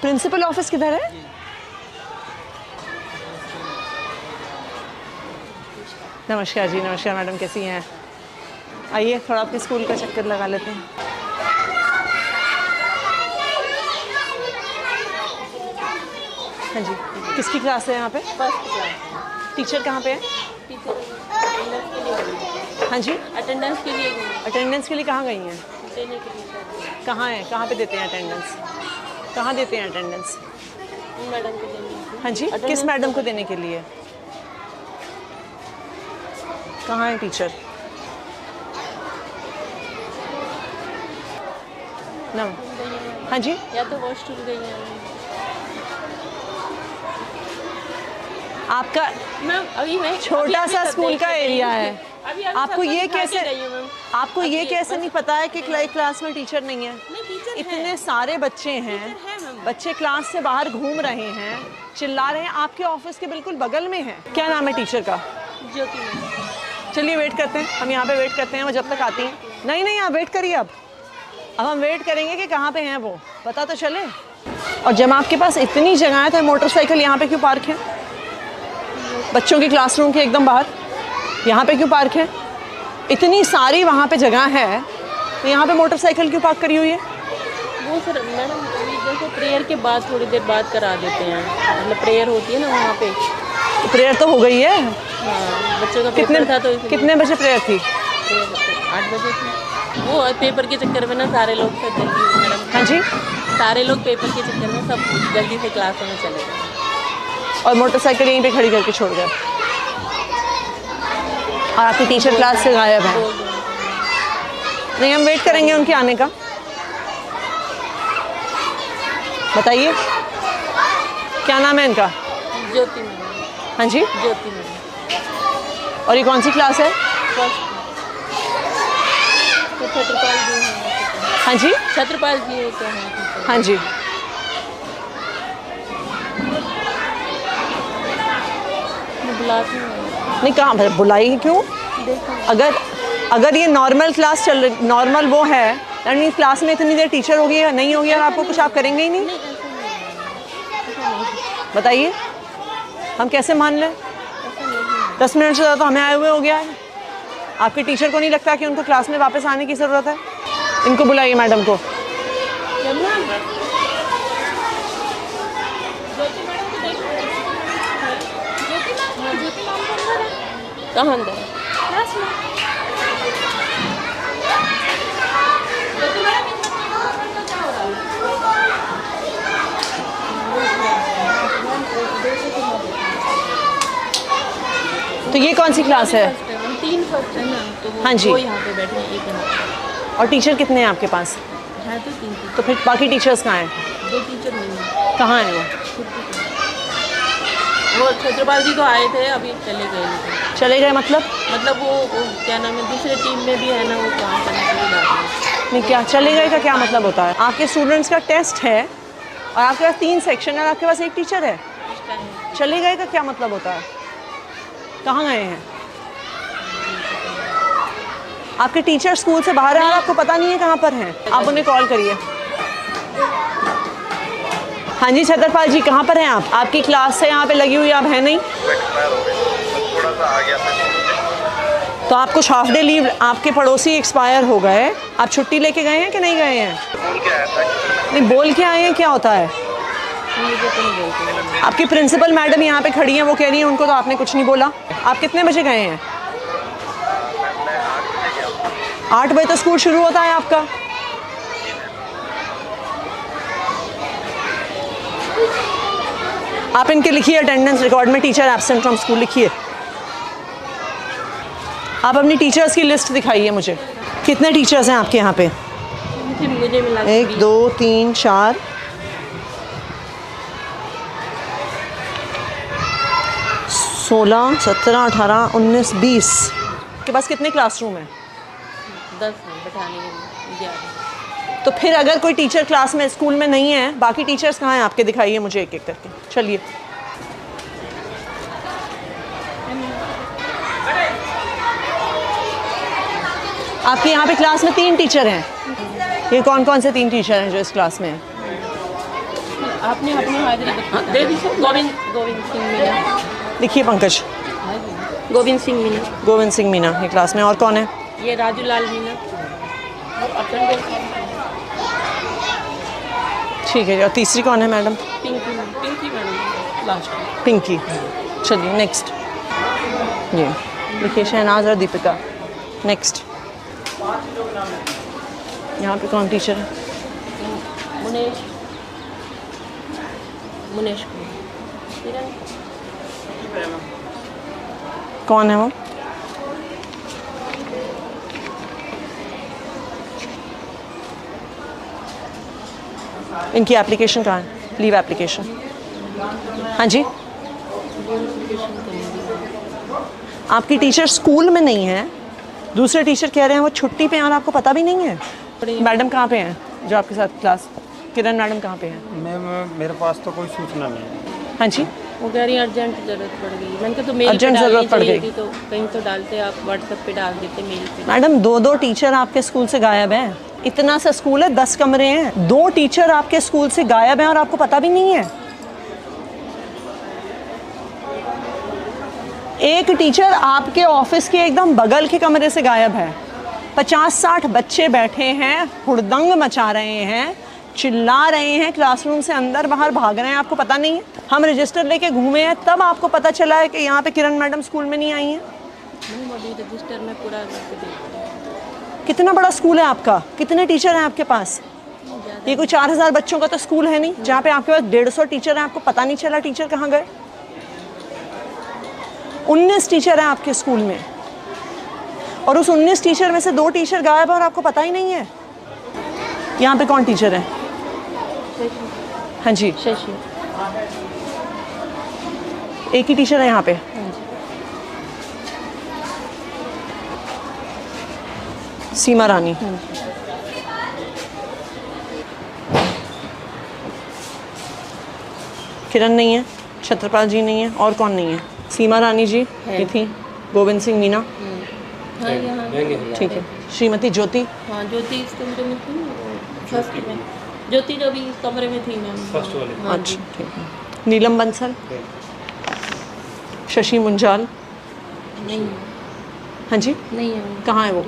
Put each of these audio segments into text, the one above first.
Principal office किधर है? नमस्कार जी, नमस्कार मैडम, कैसी हैं? आइए थोड़ा आपके स्कूल का चक्कर लगा लेते हैं। हाँ जी, किसकी क्लास है यहाँ पे? First class. टीचर कहाँ पे है? टीचर अटेंडेंस के लिए। हाँ जी, अटेंडेंस के लिए। अटेंडेंस के लिए कहाँ गई हैं? देने के लिए। कहाँ है? कहाँ पे देते हैं अटेंडेंस? कहाँ देते हैं अटेंडेंस? मैडम को देने के लिए। हाँ जी, किस मैडम को देने के लिए? कहाँ है टीचर? ना, हाँ जी, या तो वॉशरूम गई है। आपका मैम अभी मैं छोटा सा स्कूल का एरिया है, अभी आपको ये कैसे मैम? आपको ये कैसे नहीं पता है कि क्लास में टीचर नहीं है? नहीं, टीचर इतने सारे बच्चे हैं, मैम। बच्चे क्लास से बाहर घूम रहे हैं, चिल्ला रहे हैं, आपके ऑफिस के बिल्कुल बगल में है। क्या नाम है टीचर का? ज्योति मैम। चलिए वेट करते हैं, हम यहाँ पे वेट करते हैं, वो जब तक आती हैं। नहीं, आप वेट करिए। अब हम वेट करेंगे कि कहाँ पे हैं वो, पता तो चले। और जब आपके पास इतनी जगह है तो मोटरसाइकिल यहाँ पे क्यों पार्क है? बच्चों की क्लासरूम के एकदम बाहर यहाँ पे क्यों पार्क है? इतनी सारी वहाँ पे जगह है तो यहाँ पे मोटरसाइकिल क्यों पार्क करी हुई है? वो सर मैडम जैसे प्रेयर के बाद थोड़ी देर बाद करा देते हैं, मतलब प्रेयर होती है ना वहाँ पे। प्रेयर तो हो गई है। हाँ, बच्चों का पेपर था तो कितने बजे प्रेयर थी? 8 बजे थी। वो पेपर के चक्कर में ना सारे लोग सब जल्दी मैडम। हाँ जी, सारे लोग पेपर के चक्कर में सब जल्दी से क्लासों में चले गए और मोटरसाइकिल यहीं पे खड़ी करके छोड़ गए और आपकी टीचर क्लास से गायब है। नहीं, हम वेट करेंगे उनके आने का। बताइए क्या नाम है इनका? ज्योति मैम। हाँ जी, ज्योति मैम। और ये कौन सी क्लास है? फर्स्ट। तो छत्रपाल जी हैं। हाँ जी, छत्रपाल जी होते हैं। हाँ जी, बुलाती हूँ। नहीं कहाँ बुलाई क्यों? अगर ये नॉर्मल क्लास चल रही, नॉर्मल वो है यानी क्लास में इतनी देर टीचर होगी या नहीं होगी और आपको कुछ आप करेंगे ही नहीं? बताइए हम कैसे मान लें? 10 मिनट से ज़्यादा तो हमें आए हुए हो गया है। आपके टीचर को नहीं लगता कि उनको क्लास में वापस आने की ज़रूरत है? इनको बुलाइए मैडम को। कहाँ अंदर? तो ये कौन सी क्लास है? 3 फर्स्ट है ना, तो वो हाँ जी। वो यहाँ पे बैठे हैं, एक यहाँ पे। और टीचर कितने हैं आपके पास? है तो 3। तो फिर बाकी टीचर्स कहाँ हैं? 2 टीचर नहीं है। कहाँ हैं वो? वो छत्रपाल जी तो आए थे, अभी चले गए। चले गए मतलब वो क्या नाम है, दूसरे टीम में भी है ना, वो काम करने के लिए जाते हैं। नहीं, क्या चले गए का क्या मतलब होता है? आपके स्टूडेंट्स का टेस्ट है और आपके पास 3 सेक्शन है और आपके पास 1 टीचर है। चले गए का क्या मतलब होता है? कहाँ गए हैं? आपके टीचर स्कूल से बाहर हैं और आपको पता नहीं है कहाँ पर हैं। आप उन्हें कॉल करिए। हाँ जी छत्रपाल जी, कहाँ पर हैं आप? आपकी क्लास से यहाँ पे लगी हुई आप है नहीं? थोड़ा सा आ गया था। तो आप कुछ हाफ डे लीव, आपके पड़ोसी एक्सपायर हो गए, आप छुट्टी लेके गए हैं कि नहीं गए हैं? बोल के आया था। नहीं, बोल के आए हैं, क्या होता है? मुझे तो नहीं बोलते। आपकी प्रिंसिपल मैडम यहाँ पे खड़ी हैं, वो कह रही हैं उनको तो आपने कुछ नहीं बोला। आप कितने बजे गए हैं? 8 बजे तो स्कूल शुरू होता है आपका। आप इनके लिखिए अटेंडेंस रिकॉर्ड में टीचर एब्सेंट फ्रॉम स्कूल लिखिए। आप अपनी टीचर्स की लिस्ट दिखाइए मुझे। कितने टीचर्स हैं आपके यहाँ पे? मुझे मिला 1 2 3 4 16 17 18 19 20। के पास कितने क्लासरूम हैं? 10 हैं बैठाने के लिए। तो फिर अगर कोई टीचर क्लास में स्कूल में नहीं है, बाकी टीचर्स कहाँ हैं आपके? दिखाइए मुझे एक एक करके। चलिए आपके यहाँ पे क्लास में 3 टीचर हैं। ये कौन कौन से 3 टीचर हैं जो इस क्लास में हैं? आपने अपनी हाजिरी दे दी सर। गोविंद सिंह मीना। लिखिए पंकज। गोविंद सिंह मीना। गोविंद सिंह मीना ये क्लास में। और कौन है? ये राजू लाल मीना। ठीक है। और तीसरी कौन है madam? Pinky madam last. Pinky. चलिए नेक्स्ट। ये लिखिए शहनाज और दीपिका। नेक्स्ट। यहाँ पे कौन टीचर है? मुनेश कौन है वो? इनकी एप्लीकेशन कहाँ है? Leave application. हाँ जी। आपकी टीचर स्कूल में नहीं है, दूसरे टीचर कह रहे हैं वो छुट्टी पे हैं और आपको पता भी नहीं है। मैडम कहाँ पे हैं जो आपके साथ क्लास? किरण मैडम कहाँ पे हैं? मैम मेरे पास तो कोई सूचना नहीं है। हाँ जी। वो कह रही अर्जेंट ज़रूरत पड़ गई। मैंने कहा तो मेल अर्जेंट पे ज़रूरत पड़ गई थी, तो कहीं तो डालते आप व्हाट्सएप पे डाल देते, मेल पे। मैडम 2-2 टीचर आपके स्कूल से गायब हैं। इतना सा स्कूल है, 10 कमरे हैं, 2 टीचर आपके स्कूल से गायब हैं और आपको पता भी नहीं है। एक टीचर आपके ऑफिस के एकदम बगल के कमरे से गायब है। 50-60 बच्चे बैठे हैं, हुड़दंग मचा रहे हैं, चिल्ला रहे हैं, क्लासरूम से अंदर बाहर भाग रहे हैं, आपको पता नहीं है। हम रजिस्टर लेके घूमे हैं, तब आपको पता चला है कि यहाँ पे किरण मैडम स्कूल में नहीं आई हैं। रजिस्टर में पूरा कितना बड़ा स्कूल है आपका? कितने टीचर हैं आपके पास? ये कोई 4000 बच्चों का तो स्कूल है नहीं जहाँ पे आपके पास 150 टीचर हैं, आपको पता नहीं चला टीचर कहाँ गए। 19 टीचर हैं आपके स्कूल में और उस 19 टीचर में से 2 टीचर गायब हैं और आपको पता ही नहीं है। यहाँ पे कौन टीचर है? हाँ जी। शशि। एक ही टीचर है यहाँ पे। सीमा रानी। किरण नहीं है, छत्रपाल जी नहीं है, और कौन नहीं है? सीमा रानी जी ये थी, गोविंद सिंह मीना। हाँ यहाँ ठीक है। श्रीमती ज्योति। हाँ ज्योति इस कमरे में थी, फर्स्ट में। ज्योति जो भी इस कमरे में थी मैम, फर्स्ट वाले। अच्छा ठीक है। नीलम बंसल। शशि मुंजाल। नहीं हाँ जी। नहीं है। कहाँ है वो?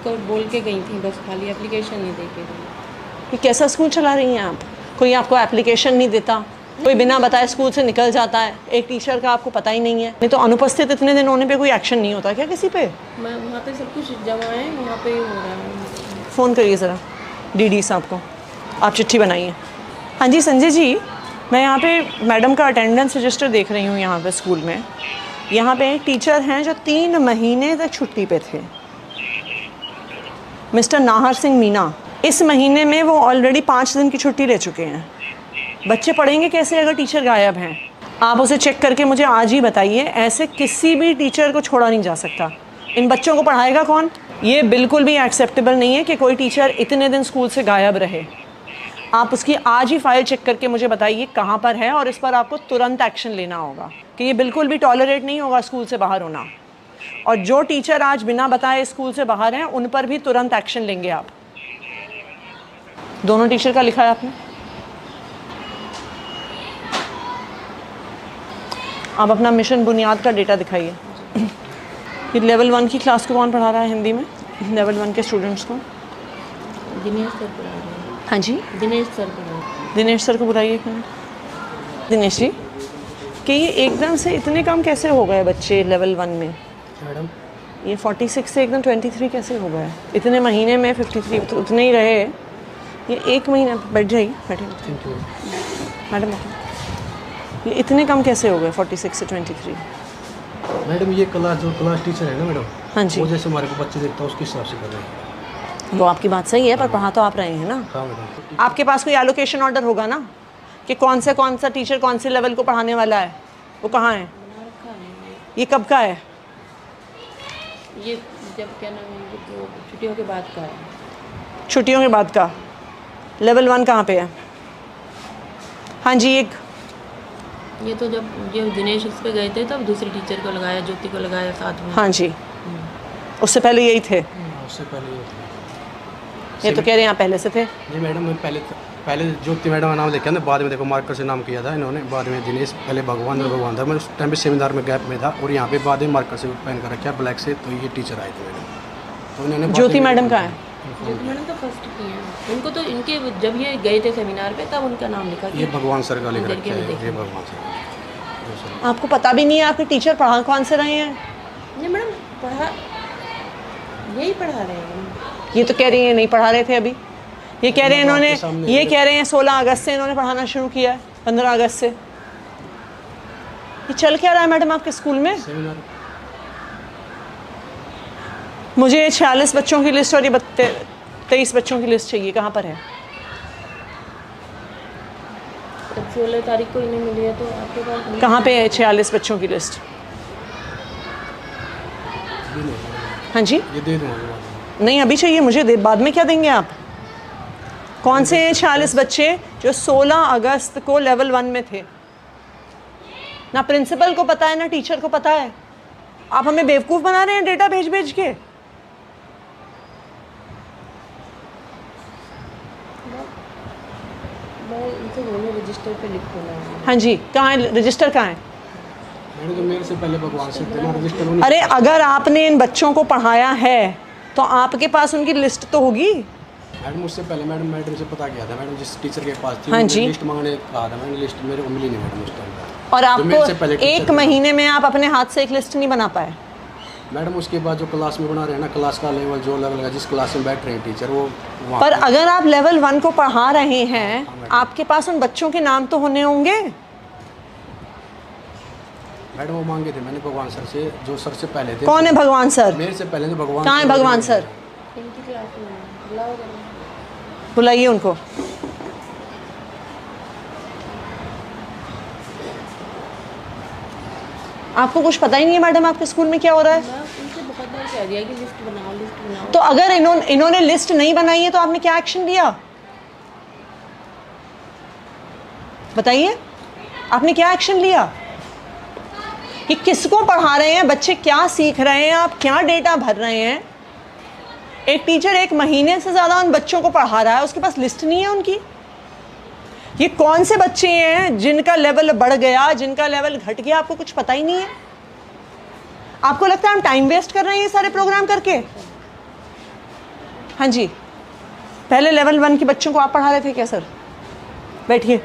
कल बोल के गई थी, बस खाली एप्लीकेशन नहीं दे के गई। ये कैसा स्कूल चला रही हैं आप? कोई आपको एप्लीकेशन नहीं देता, कोई बिना बताए स्कूल से निकल जाता है, एक टीचर का आपको पता ही नहीं है। नहीं तो अनुपस्थित इतने दिन होने पे कोई एक्शन नहीं होता क्या किसी पे? मैं वहाँ पे सब कुछ जमा है, वहाँ पे ही हो रहा है। फ़ोन करिए ज़रा डीडी साहब को, आप चिट्ठी बनाइए। हाँ जी संजय जी, मैं यहाँ पे मैडम का अटेंडेंस रजिस्टर देख रही हूँ यहाँ पे स्कूल में। यहाँ पे एक टीचर हैं जो 3 महीने तक छुट्टी पे थे, मिस्टर नाहर सिंह मीना। इस महीने में वो ऑलरेडी 5 दिन की छुट्टी ले चुके हैं। बच्चे पढ़ेंगे कैसे अगर टीचर गायब हैं? आप उसे चेक करके मुझे आज ही बताइए। ऐसे किसी भी टीचर को छोड़ा नहीं जा सकता। इन बच्चों को पढ़ाएगा कौन? ये बिल्कुल भी एक्सेप्टेबल नहीं है कि कोई टीचर इतने दिन स्कूल से गायब रहे। आप उसकी आज ही फाइल चेक करके मुझे बताइए कहाँ पर है, और इस पर आपको तुरंत एक्शन लेना होगा कि ये बिल्कुल भी टॉलरेट नहीं होगा स्कूल से बाहर होना। और जो टीचर आज बिना बताए स्कूल से बाहर हैं उन पर भी तुरंत एक्शन लेंगे आप। दोनों टीचर का लिखा है आपने? आप अपना मिशन बुनियाद का डेटा दिखाइए। ये लेवल 1 की क्लास को कौन पढ़ा रहा है हिंदी में? लेवल 1 के स्टूडेंट्स को दिनेश सर पढ़ा रहे हैं। हाँ जी दिनेश सर पढ़ा रहे हैं। दिनेश सर को बुलाइए एक मिनट। दिनेश जी, कि ये एकदम से इतने कम कैसे हो गए बच्चे लेवल 1 में? मैडम ये 46 से एकदम 23 कैसे हो गए? इतने महीने में 53 तो उतने ही रहे। ये 1 महीना बैठ जाइए, बैठिए मैडम। ये इतने कम कैसे हो गए 46 से 23? मैडम ये क्लास टीचर है ना मैडम, हाँ जी। वो जैसे हमारे को बच्चे देखता है उसके हिसाब से कर रहे हैं। वो आपकी बात सही है, पर पढ़ा तो आप रहे हैं ना। हाँ मैडम। आपके पास कोई एलोकेशन ऑर्डर होगा ना कि कौन सा टीचर कौन से लेवल को पढ़ाने वाला है? वो कहाँ है? ये कब का है? ये जब क्या नाम है, ये तो छुट्टियों के बाद का है। छुट्टियों के बाद का। लेवल 1 कहाँ पे है? हाँ जी। ये तो जब ये दिनेश उस पे गए थे तब दूसरी टीचर को लगाया, ज्योति को लगाया साथ में। हाँ जी, उससे पहले यही थे। उससे पहले ये थे। ये तो कह रहे हैं यहाँ पहले से थे। जी मैडम मैं पहले पहले ज्योति मैडम का नाम लिखा ना, बाद में देखो मार्कर से नाम किया था इन्होंने, बाद में दिनेश, पहले भगवान और भगवान था। मैं उस टाइम पे सेमिनार में गैप में था और यहाँ पे बाद में मार्कर से पेन कर रखा ब्लैक से, तो ये टीचर आए थे मैडम, तो इन्होंने ज्योति मैडम का है? ज्योति मैडम तो फर्स्ट की हैं। उनको तो इनके जब ये गए थे सेमिनार पे तब उनका नाम लिखा ये गया। भगवान सर का लिख इधर रखा के भी है, देखें। ये भगवान सर। आपको पता भी नहीं है आपके टीचर पढ़ा कौन से रहे हैं? नहीं मैडम, यही पढ़ा रहे हैं। ये तो कह रही है नहीं पढ़ा रहे थे अभी। ये कह रहे हैं इन्होंने, आपके सामने ये कह रहे हैं 16 अगस्त से इन्होंने पढ़ाना शुरू किया है, 15 अगस्त से। ये चल क्या रहा है मैडम आपके स्कूल में? सेमिनार मुझे 46 बच्चों की लिस्ट और ये 23 बच्चों की लिस्ट चाहिए, कहाँ पर है? तब 16 तारीख को इन्हें मिली है तो आपके पास नहीं। कहाँ पे है 46 बच्चों की लिस्ट? भी नहीं है। हाँ जी, ये दे दूँगा बाद में। नहीं अभी चाहिए मुझे, बाद में क्या देंगे आप? कौन से 46 बच्चे जो 16 अगस्त को लेवल 1 में थे? ना प्रिंसिपल को पता है ना टीचर को पता है। आप हमें बेवकूफ़ बना रहे हैं डेटा भेज भेज के। मैं इनसे बोलूँ रजिस्टर पे लिख देना है। हाँ जी, कहाँ है रजिस्टर, कहाँ है? मैंने तो मेरे से पहले भगवान सर थे ना, रजिस्टर उन्हीं- अरे अगर आपने इन बच्चों को पढ़ाया है तो आपके पास उनकी लिस्ट तो होगी। मैडम उससे पहले मैडम से पता किया था, मैडम जिस टीचर के पास थी हाँ उन्होंने जी। लिस्ट मांगने कहा था, मैंने लिस्ट मेरे को मिली नहीं मैडम उस टाइम पर। और तो मेरे से आपको पहले टीचर एक थे। महीने में आप अपने हाथ से एक लिस्ट नहीं बना पाए। मैडम उसके बाद जो क्लास में बना रहे हैं ना, क्लास का लेवल जो लेवल का जिस क्लास में बैठ रहे हैं टीचर वो वहाँ पर पे- अगर आप लेवल 1 को पढ़ा रहे हैं, आपके पास उन बच्चों के नाम तो होने होंगे। मैडम वो मांगे थे मैंने भगवान सर से, जो सर से पहले थे। कौन है भगवान सर? मेरे से पहले तो भगवान कहाँ है सर भगवान थे। सर? इनकी क्लास में बुलाओ जरा। बुलाइए उनको। आपको कुछ पता ही नहीं है मैडम आपके स्कूल में क्या हो रहा है? मैं उनसे बहुत बार कह दिया कि लिस्ट बनाओ। तो अगर इन्होंने लिस्ट नहीं बनाई है तो आपने क्या एक्शन लिया? बताइए, आपने क्या एक्शन लिया? कि किसको पढ़ा रहे हैं, बच्चे क्या सीख रहे हैं, आप क्या डेटा भर रहे हैं? एक टीचर 1 महीने से ज़्यादा उन बच्चों को पढ़ा रहा है, उसके पास लिस्ट नहीं है उनकी। ये कौन से बच्चे हैं जिनका लेवल बढ़ गया, जिनका लेवल घट गया, आपको कुछ पता ही नहीं है? आपको लगता है हम टाइम वेस्ट कर रहे हैं ये सारे प्रोग्राम करके? हाँ जी, पहले लेवल 1 के बच्चों को आप पढ़ा रहे थे क्या सर? बैठिए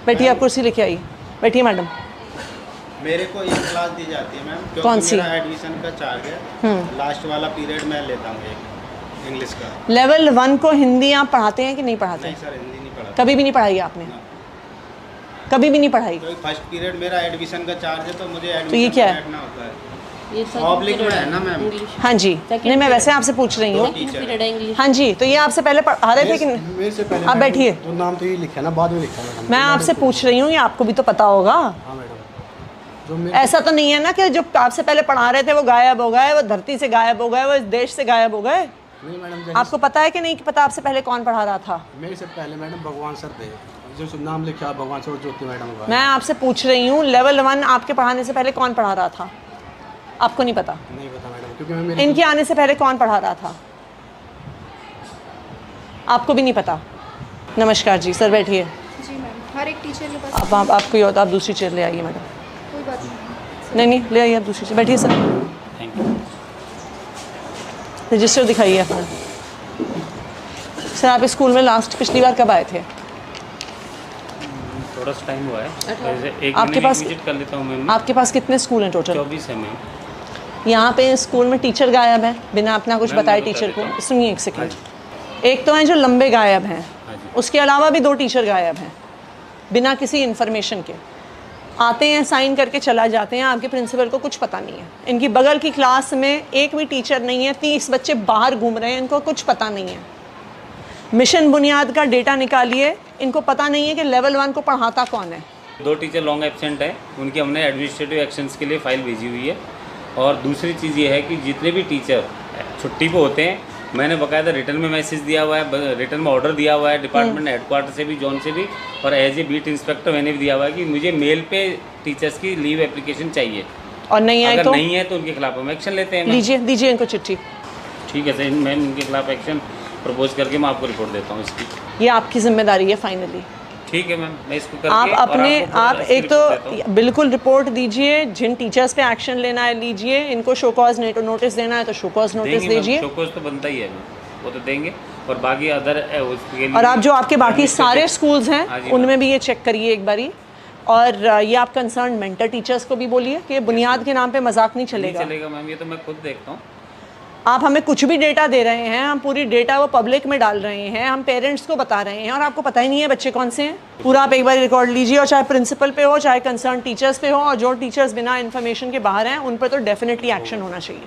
बैठिए, आप कुर्सी लेके आइए, बैठिए मैडम। मेरे को ये क्लास दी जाती है मैम, क्योंकि कौन सी? मेरा एडमिशन का चार्ज है। लास्ट वाला पीरियड मैं लेता हूँ एक इंग्लिश का। लेवल 1 को हिंदी आप पढ़ाते हैं कि नहीं पढ़ाते? नहीं सर, हिंदी नहीं पढ़ा। कभी भी नहीं पढ़ाई आपने? कभी भी नहीं पढ़ाई? क्योंकि फर्स्ट पीरियड मेरा एडमिशन का चार्ज है, तो मुझे तो ये एडमिशन क्या में है? बैठना होता है। ये पब्लिक में है ना मैम। इंग्लिश हाँ जी, नहीं मैं वैसे आपसे पूछ रही हूँ। पीरियड है इंग्लिश। हाँ जी, तो ये आपसे पहले पढ़ा रहे थे कि नहीं? मेरे से पहले आप मैडम, बैठिए। तो नाम तो ये लिखा है ना, बाद में लिखा है मैडम। मैं आपसे पूछ रही हूँ, ये आपको भी तो पता होगा। हाँ मैडम, जो मेरे ऐसा तो नहीं है ना कि जो आपसे पहले पढ़ा रहे थे वो गायब हो गए, वो धरती से गायब हो गए, वो इस देश से गायब हो गए। नहीं मैडम, आपको पता है कि नहीं कि पता आपसे पहले कौन पढ़ा रहा था? मेरे से पहले मैडम भगवान सर थे, जो नाम लिखा भगवान सर और ज्योति मैडम का। मैं आपसे पूछ रही हूँ, लेवल 1 आपके पढ़ाने से पहले कौन पढ़ा रहा था? आपको नहीं पता? नहीं पता मैडम, क्योंकि मैं मेरे इनके आने से पहले कौन पढ़ा रहा था? आपको भी नहीं पता? नमस्कार जी, सर बैठिए। जी मैम, हर एक टीचर के पास आप आपको ये होता, आप दूसरी चेयर ले आइए मैडम। कोई बात नहीं। नहीं ले आइए, आप दूसरी चेयर बैठिए सर। रजिस्टर दिखाइए अपना। सर आप इस स्कूल में लास्ट पिछली बार कब आए थे? थोड़ा सा टाइम हुआ है, वैसे एक आपके महीने पास- की विजिट कर लेता हूँ मैम। आपके पास कितने स्कूल हैं टोटल? 24 है मैम। यहाँ पे स्कूल में टीचर गायब है बिना अपना कुछ मैम, बताए मैं बता टीचर देता को। हूँ। सुनिए एक सेकंड। एक तो हैं जो लंबे गायब हैं, हाँ जी। उसके अलावा भी 2 टीचर गायब हैं बिना किसी इन्फॉर्मेशन के। आते हैं, साइन करके चला जाते हैं, आपके प्रिंसिपल को कुछ पता नहीं है। इनकी बगल की क्लास में एक भी टीचर नहीं है, 30 बच्चे बाहर घूम रहे हैं, इनको कुछ पता नहीं है। मिशन बुनियाद का डेटा निकालिए, इनको पता नहीं है कि लेवल 1 को पढ़ाता कौन है। 2 टीचर लॉन्ग एब्सेंट है, उनकी हमने एडमिनिस्ट्रेटिव एक्शंस के लिए फ़ाइल भेजी हुई है। और दूसरी चीज़ ये है कि जितने भी टीचर छुट्टी पे होते हैं, मैंने बाकायदा रिटर्न में मैसेज दिया हुआ है, रिटर्न में ऑर्डर दिया हुआ है डिपार्टमेंट हेडक्वार्टर से भी, जोन से भी, और एज ए बीट इंस्पेक्टर मैंने भी दिया हुआ है कि मुझे मेल पे टीचर्स की लीव एप्लीकेशन चाहिए। और नहीं आए अगर तो नहीं है तो उनके खिलाफ हम एक्शन लेते हैं मैम। दीजिए दीजिए इनको चिट्ठी। ठीक है सर, मैम इनके खिलाफ एक्शन प्रपोज करके मैं आपको रिपोर्ट देता हूँ इसकी। ये आपकी जिम्मेदारी है फाइनली। ठीक है मैम, मैं इसको करके आप और अपने आपको पूरा आप इसकी एक रिपोर्ट देता हूँ। तो बिल्कुल रिपोर्ट दीजिए, जिन टीचर्स पे एक्शन लेना है लीजिए, इनको शो कॉज नोटिस देना है तो शो कॉज नोटिस देंगे दीजिए। मैम, शोकॉज तो बनता ही है मैम, वो तो देंगे। और बाकी अदर उसके लिए और आप जो आपके बाकी सारे administrative- स्कूल्स हाँ हैं जी, उनमें मैम। भी ये चेक करिए एक बारी। और ये आप कंसर्न मेंटर टीचर्स को भी बोलिए कि ये बुनियाद के नाम पे मजाक नहीं नहीं चलेगा। चलेगा मैम, ये तो मैं खुद देखता हूँ। आप हमें कुछ भी डेटा दे रहे हैं, हम पूरी डेटा वो पब्लिक में डाल रहे हैं, हम पेरेंट्स को बता रहे हैं और आपको पता ही नहीं है बच्चे कौन से हैं। पूरा आप एक बार रिकॉर्ड लीजिए, और चाहे प्रिंसिपल पे हो चाहे कंसर्न टीचर्स पे हो, और जो टीचर्स बिना इन्फॉर्मेशन के बाहर हैं उन पर तो डेफिनेटली एक्शन होना चाहिए।